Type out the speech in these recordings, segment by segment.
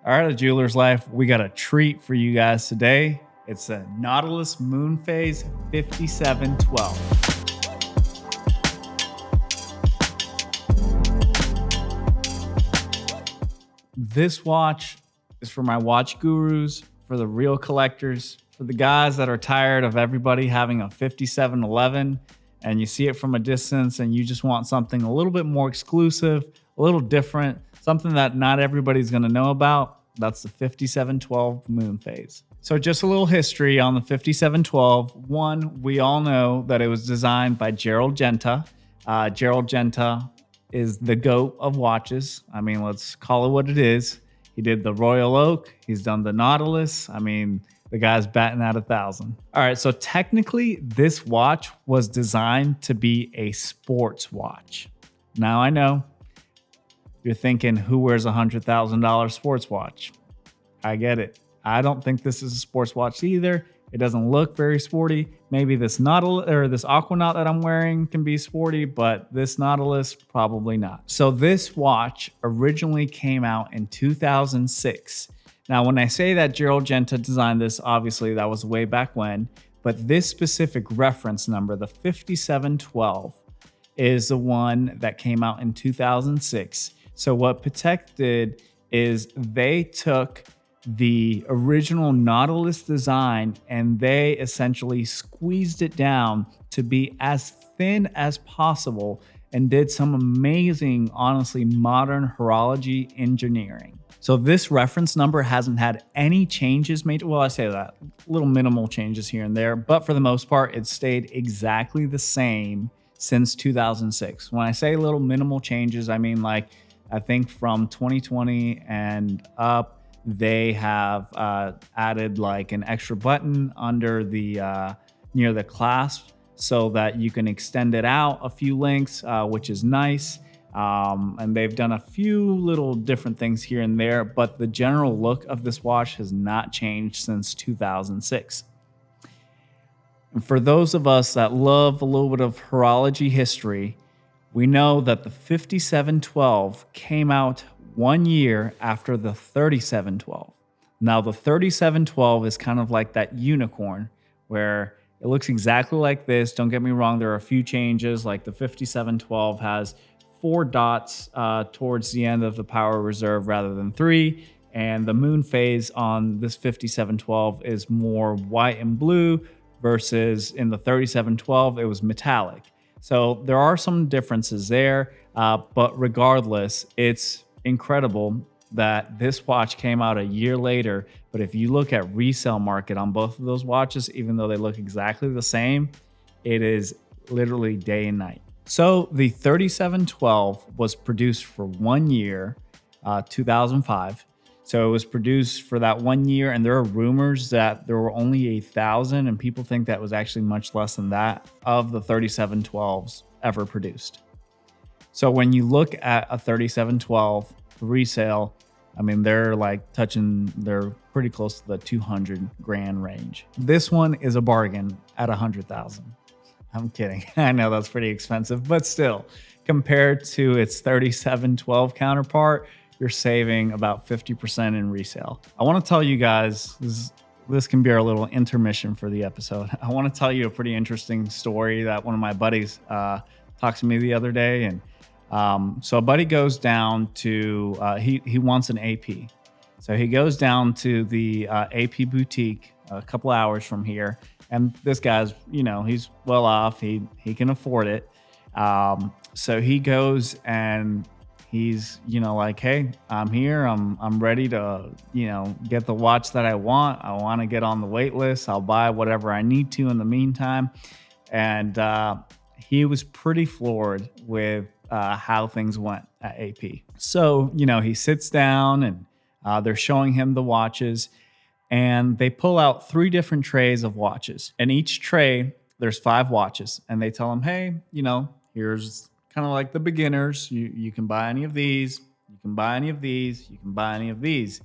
All right, a Jeweler's Life, we got a treat for you guys today. It's a Nautilus Moon Phase 5712. This watch is for my watch gurus, for the real collectors, for the guys that are tired of everybody having a 5711 and you see it from a distance and you just want something a little bit more exclusive, a little different, something that not everybody's going to know about. That's the 5712 Moon Phase. So just a little history on the 5712. One, we all know that it was designed by Gerald Genta. Gerald Genta is the GOAT of watches. I mean, let's call it what it is. He did the Royal Oak. He's done the Nautilus. I mean, the guy's batting at 1,000. All right, so technically this watch was designed to be a sports watch. Now I know you're thinking, who wears a $100,000 sports watch? I get it. I don't think this is a sports watch either. It doesn't look very sporty. Maybe this Nautilus or this Aquanaut that I'm wearing can be sporty, but this Nautilus, probably not. So this watch originally came out in 2006. Now, when I say that Gerald Genta designed this, obviously that was way back when, but this specific reference number, the 5712, is the one that came out in 2006. So what Patek did is they took the original Nautilus design and they essentially squeezed it down to be as thin as possible and did some amazing, honestly, modern horology engineering. So this reference number hasn't had any changes made. Well, I say that, little minimal changes here and there, but for the most part, it stayed exactly the same since 2006. When I say little minimal changes, I mean like, I think from 2020 and up, they have added like an extra button under the near the clasp so that you can extend it out a few lengths, which is nice. And they've done a few little different things here and there, but the general look of this watch has not changed since 2006. And for those of us that love a little bit of horology history, we know that the 5712 came out 1 year after the 3712. Now, the 3712 is kind of like that unicorn where it looks exactly like this. Don't get me wrong, there are a few changes, like the 5712 has 4 dots towards the end of the power reserve rather than 3. And the moon phase on this 5712 is more white and blue versus in the 3712, it was metallic. So there are some differences there, but regardless, it's incredible that this watch came out a year later. But if you look at resale market on both of those watches, even though they look exactly the same, it is literally day and night. So the 3712 was produced for 1 year, 2005. So it was produced for that 1 year, and there are rumors that there were only 1,000, and people think that was actually much less than that of the 3712s ever produced. So when you look at a 3712 resale, I mean, they're pretty close to the 200 grand range. This one is a bargain at 100,000. I'm kidding. I know that's pretty expensive, but still, compared to its 3712 counterpart, you're saving about 50% in resale. I want to tell you guys, this can be our little intermission for the episode. I want to tell you a pretty interesting story that one of my buddies talked to me the other day. And so a buddy goes down to, he wants an AP. So he goes down to the AP boutique a couple hours from here. And this guy's, he's well off. He can afford it. So he goes and he's, like, hey, I'm here. I'm ready to, get the watch that I want. I want to get on the wait list. I'll buy whatever I need to in the meantime. And he was pretty floored with how things went at AP. So, he sits down and they're showing him the watches. And they pull out 3 different trays of watches. And each tray, there's 5 watches. And they tell him, hey, here's kind of like the beginners. You can buy any of these. You can buy any of these. You can buy any of these.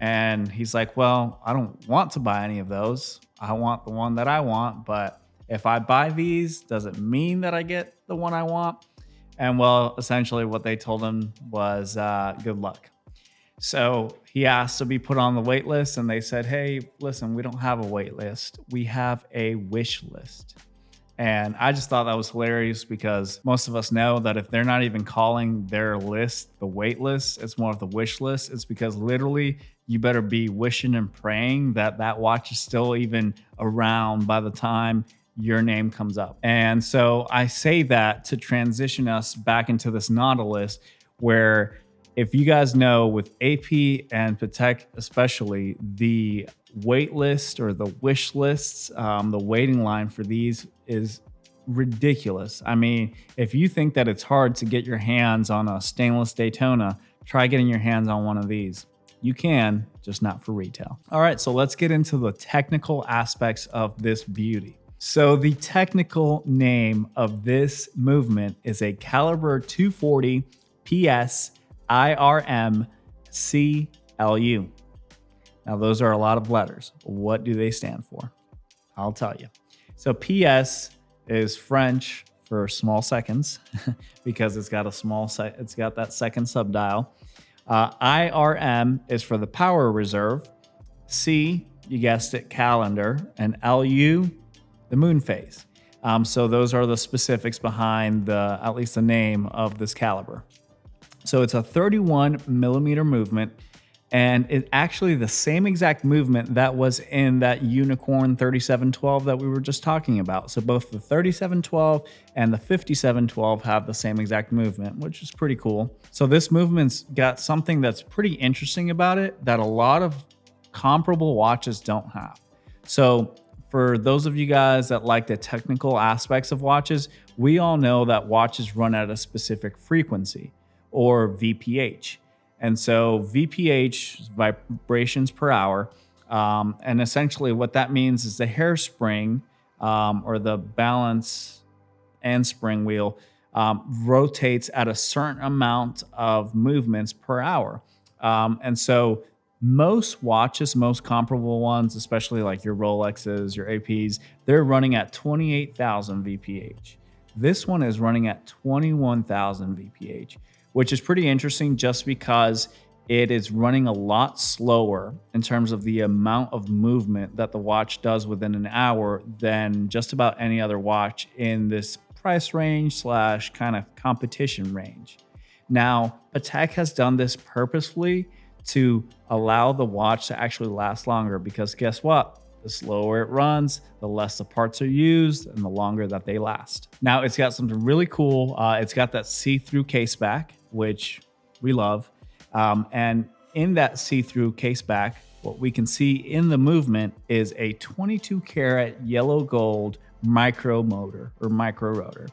And he's like, well, I don't want to buy any of those. I want the one that I want. But if I buy these, does it mean that I get the one I want? And well, essentially what they told him was good luck. So he asked to be put on the wait list, and they said, hey, listen, we don't have a wait list. We have a wish list. And I just thought that was hilarious because most of us know that if they're not even calling their list the wait list, it's more of the wish list. It's because literally you better be wishing and praying that that watch is still even around by the time your name comes up. And so I say that to transition us back into this Nautilus, where if you guys know with AP and Patek especially, the wait list or the wish lists, the waiting line for these is ridiculous. I mean, if you think that it's hard to get your hands on a stainless Daytona, try getting your hands on one of these. You can, just not for retail. All right, so let's get into the technical aspects of this beauty. So the technical name of this movement is a caliber 240 PS IRM CLU. Now, those are a lot of letters. What do they stand for? I'll tell you. So PS is French for small seconds because it's got it's got that second subdial. IRM is for the power reserve. C, you guessed it, calendar, and LU, the moon phase. So those are the specifics behind at least the name of this caliber. So it's a 31 millimeter movement, and it's actually the same exact movement that was in that Unicorn 3712 that we were just talking about. So both the 3712 and the 5712 have the same exact movement, which is pretty cool. So this movement's got something that's pretty interesting about it that a lot of comparable watches don't have. So for those of you guys that like the technical aspects of watches, we all know that watches run at a specific frequency, or VPH. And so VPH is vibrations per hour. And essentially what that means is the hairspring or the balance and spring wheel rotates at a certain amount of movements per hour. And so most watches, most comparable ones, especially like your Rolexes, your APs, they're running at 28,000 VPH. This one is running at 21,000 VPH, which is pretty interesting just because it is running a lot slower in terms of the amount of movement that the watch does within an hour than just about any other watch in this price range / kind of competition range. Now, Patek has done this purposefully to allow the watch to actually last longer, because guess what? The slower it runs, the less the parts are used and the longer that they last. Now, it's got something really cool. It's got that see-through case back, which we love. And in that see-through case back, what we can see in the movement is a 22 karat yellow gold micro motor or micro rotor.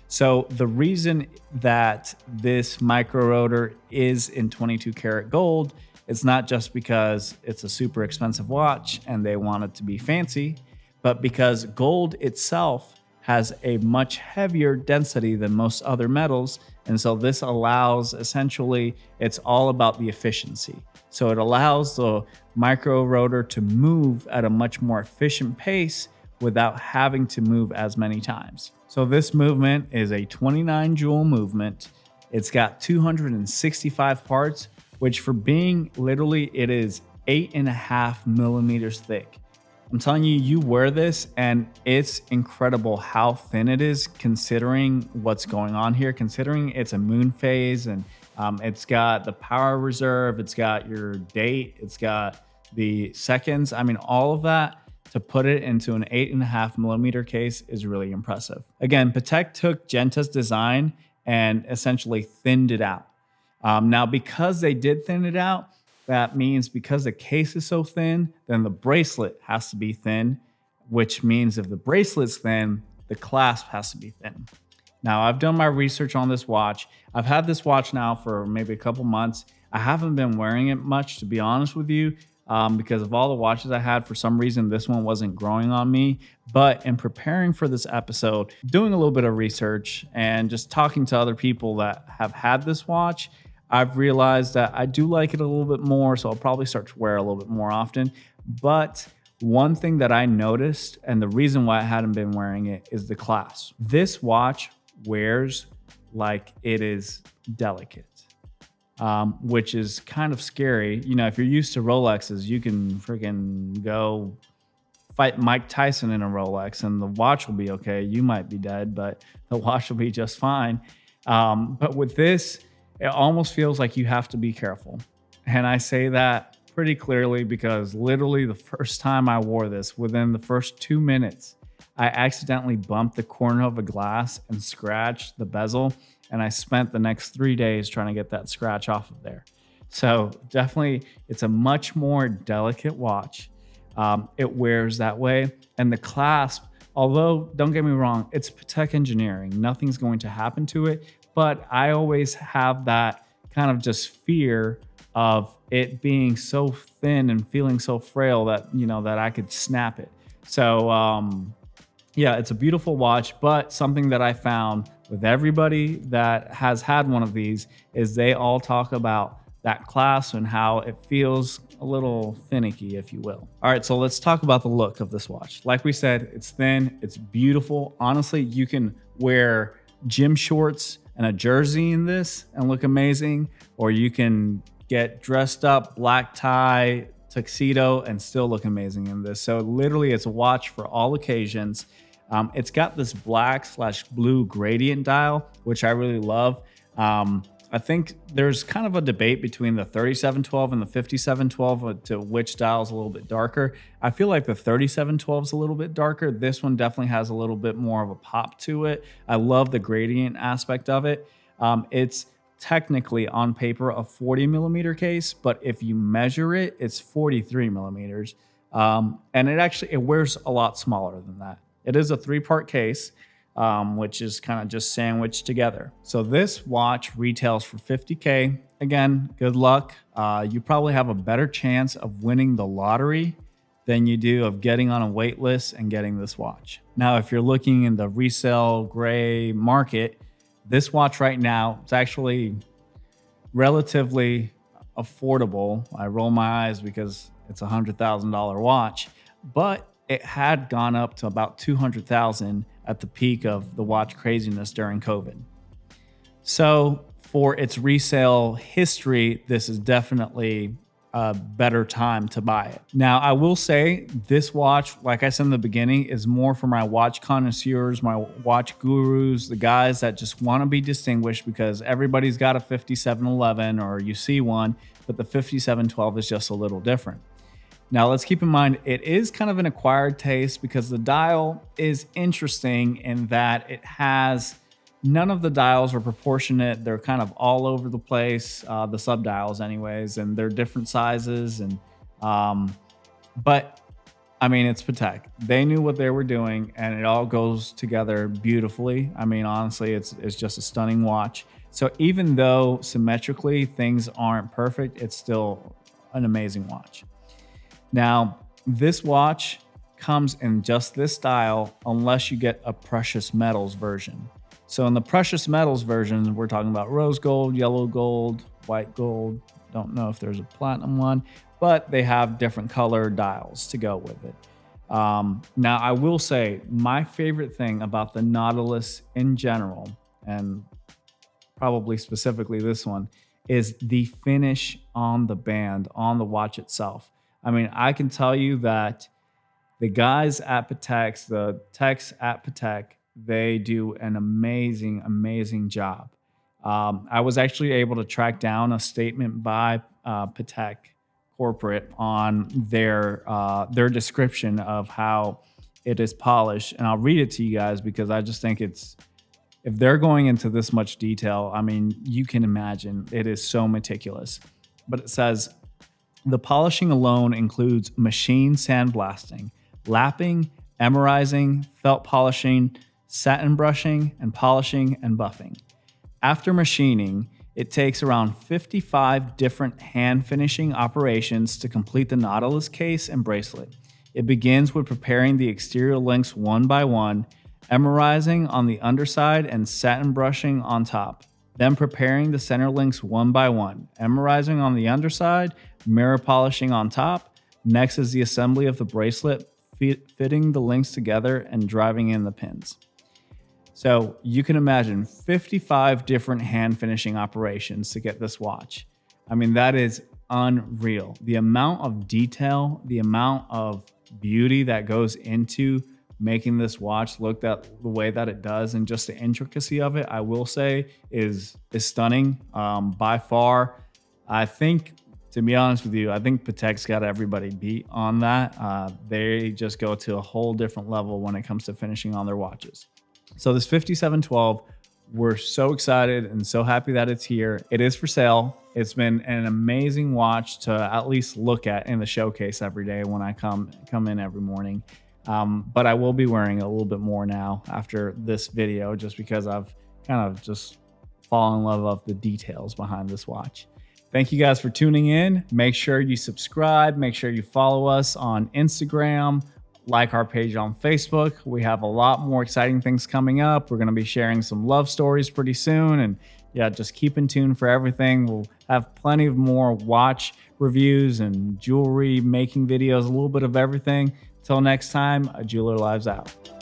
So the reason that this micro rotor is in 22 karat gold, it's not just because it's a super expensive watch and they want it to be fancy, but because gold itself has a much heavier density than most other metals. And so this allows, essentially, it's all about the efficiency. So it allows the micro rotor to move at a much more efficient pace without having to move as many times. So this movement is a 29 jewel movement. It's got 265 parts, which for being literally, it is 8.5 millimeters thick. I'm telling you, you wear this and it's incredible how thin it is considering what's going on here, considering it's a moon phase and it's got the power reserve, it's got your date, it's got the seconds. I mean, all of that to put it into an 8.5 millimeter case is really impressive. Again, Patek took Genta's design and essentially thinned it out. Now, because they did thin it out, that means because the case is so thin, then the bracelet has to be thin, which means if the bracelet's thin, the clasp has to be thin. Now, I've done my research on this watch. I've had this watch now for maybe a couple months. I haven't been wearing it much, to be honest with you, because of all the watches I had. For some reason, this one wasn't growing on me. But in preparing for this episode, doing a little bit of research and just talking to other people that have had this watch, I've realized that I do like it a little bit more, so I'll probably start to wear it a little bit more often. But one thing that I noticed, and the reason why I hadn't been wearing it, is the clasp. This watch wears like it is delicate. which is kind of scary. You know, if you're used to Rolexes, you can freaking go fight Mike Tyson in a Rolex and the watch will be okay. You might be dead, but the watch will be just fine. But with this, it almost feels like you have to be careful. And I say that pretty clearly because literally the first time I wore this, within the first 2 minutes, I accidentally bumped the corner of a glass and scratched the bezel. And I spent the next 3 days trying to get that scratch off of there. So definitely, it's a much more delicate watch. It wears that way. And the clasp, although don't get me wrong, it's Patek engineering. Nothing's going to happen to it. But I always have that kind of just fear of it being so thin and feeling so frail that, you know, that I could snap it. So yeah, it's a beautiful watch, but something that I found with everybody that has had one of these is they all talk about that clasp and how it feels a little finicky, if you will. All right, so let's talk about the look of this watch. Like we said, it's thin, it's beautiful. Honestly, you can wear gym shorts and a jersey in this and look amazing, or you can get dressed up, black tie, tuxedo, and still look amazing in this. So literally, it's a watch for all occasions. It's got this black/blue gradient dial, which I really love. I think there's kind of a debate between the 3712 and the 5712 to which dial is a little bit darker. I feel like the 3712 is a little bit darker. This one definitely has a little bit more of a pop to it. I love the gradient aspect of it. It's technically on paper a 40 millimeter case, but if you measure it, it's 43 millimeters. And it wears a lot smaller than that. It is a 3-part case, which is kind of just sandwiched together. So this watch retails for $50K. Again, good luck. You probably have a better chance of winning the lottery than you do of getting on a wait list and getting this watch. Now, if you're looking in the resale gray market, this watch right now, it's actually relatively affordable. I roll my eyes because it's a $100,000 watch, but it had gone up to about $200,000 at the peak of the watch craziness during COVID. So for its resale history, this is definitely a better time to buy it. Now, I will say this watch, like I said in the beginning, is more for my watch connoisseurs, my watch gurus, the guys that just want to be distinguished because everybody's got a 5711 or you see one, but the 5712 is just a little different. Now, let's keep in mind, it is kind of an acquired taste because the dial is interesting in that it has, none of the dials are proportionate. They're kind of all over the place, the sub dials anyways, and they're different sizes. And but I mean, it's Patek. They knew what they were doing and it all goes together beautifully. I mean, honestly, it's just a stunning watch. So even though symmetrically things aren't perfect, it's still an amazing watch. Now, this watch comes in just this style unless you get a precious metals version. So in the precious metals version, we're talking about rose gold, yellow gold, white gold. Don't know if there's a platinum one, but they have different color dials to go with it. Now, I will say my favorite thing about the Nautilus in general, and probably specifically this one, is the finish on the band, on the watch itself. I mean, I can tell you that the guys at Patek, the techs at Patek, they do an amazing, amazing job. I was actually able to track down a statement by Patek corporate on their description of how it is polished. And I'll read it to you guys because I just think it's, if they're going into this much detail, I mean, you can imagine it is so meticulous. But it says, the polishing alone includes machine sandblasting, lapping, emerizing, felt polishing, satin brushing, and polishing and buffing. After machining, it takes around 55 different hand finishing operations to complete the Nautilus case and bracelet. It begins with preparing the exterior links one by one, emerizing on the underside and satin brushing on top. Then preparing the center links one by one, emerizing on the underside, mirror polishing on top. Next is the assembly of the bracelet, fitting the links together and driving in the pins. So you can imagine 55 different hand finishing operations to get this watch. I mean, that is unreal. The amount of detail, the amount of beauty that goes into making this watch look the way that it does, and just the intricacy of it, I will say is stunning. By far, I think, to be honest with you, I think Patek's got everybody beat on that. They just go to a whole different level when it comes to finishing on their watches. So this 5712, we're so excited and so happy that it's here. It is for sale. It's been an amazing watch to at least look at in the showcase every day when I come in every morning. But I will be wearing a little bit more now after this video, just because I've kind of just fallen in love with the details behind this watch. Thank you guys for tuning in. Make sure you subscribe. Make sure you follow us on Instagram. Like our page on Facebook. We have a lot more exciting things coming up. We're going to be sharing some love stories pretty soon. And yeah, just keep in tune for everything. We'll have plenty of more watch reviews and jewelry making videos, a little bit of everything. Till next time, A Jeweler Lives out.